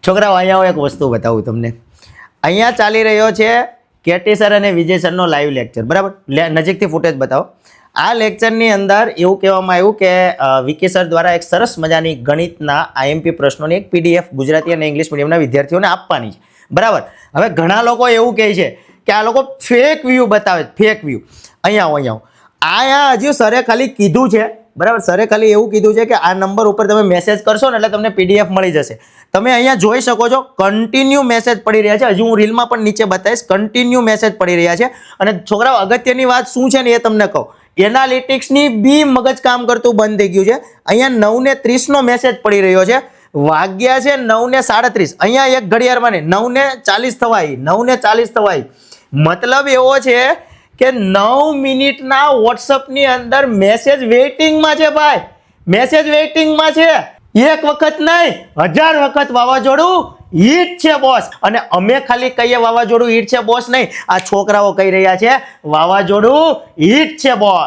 છોકરાઓ અહીંયા હું એક વસ્તુ બતાવું તમને. અહીંયા ચાલી રહ્યો છે કેટી સર અને વિજય સરનો લાઈવ લેક્ચર, બરાબર? નજીકથી ફૂટેજ બતાવો. આ લેક્ચરની અંદર એવું કહેવામાં આવ્યું કે વિકી સર દ્વારા એક સરસ મજાની ગણિતના આઈએમપી પ્રશ્નોની એક પીડીએફ ગુજરાતી અને ઇંગ્લિશ મીડિયમના વિદ્યાર્થીઓને આપવાની છે, બરાબર? હવે ઘણા લોકો એવું કહે છે કે આ લોકો ફેક વ્યૂ બતાવે, ફેક વ્યૂ. અહીંયા હજુ સરે ખાલી કીધું છે, બરાબર? સરે ખાલી એવું કીધું છે કે આ નંબર ઉપર તમે મેસેજ કરશો ને એટલે તમને પીડીએફ મળી જશે. તમે અહીંયા જોઈ શકો છો કન્ટિન્યુ મેસેજ પડી રહ્યા છે. હજુ હું રીલમાં પણ નીચે બતાવીશ, કન્ટિન્યુ મેસેજ પડી રહ્યા છે. અને છોકરાઓ અગત્યની વાત શું છે ને એ તમને કહું. એનાલિટિક્સની બી મગજ કામ કરતું બંધ થઈ ગયું છે. અહીંયા 9:30 મેસેજ પડી રહ્યો છે. વાગ્યા છે 9:37. અહીંયા એક ઘડિયાળમાં ને 9:40 થવાય, 9:40 થવાય. મતલબ એવો છે કે 9 મિનિટના વોટ્સઅપની અંદર મેસેજ વેઇટિંગમાં છે ભાઈ, મેસેજ વેઇટિંગમાં છે. એક વખત નહીં, 1000 વખત વાવાઝોડું હિટ છે બોસ. અને અમે ખાલી કહીએ વાવાઝોડું હિટ છે બોસ નહીં, આ છોકરાઓ કહી રહ્યા છે વાવાઝોડું હિટ છે બોસ.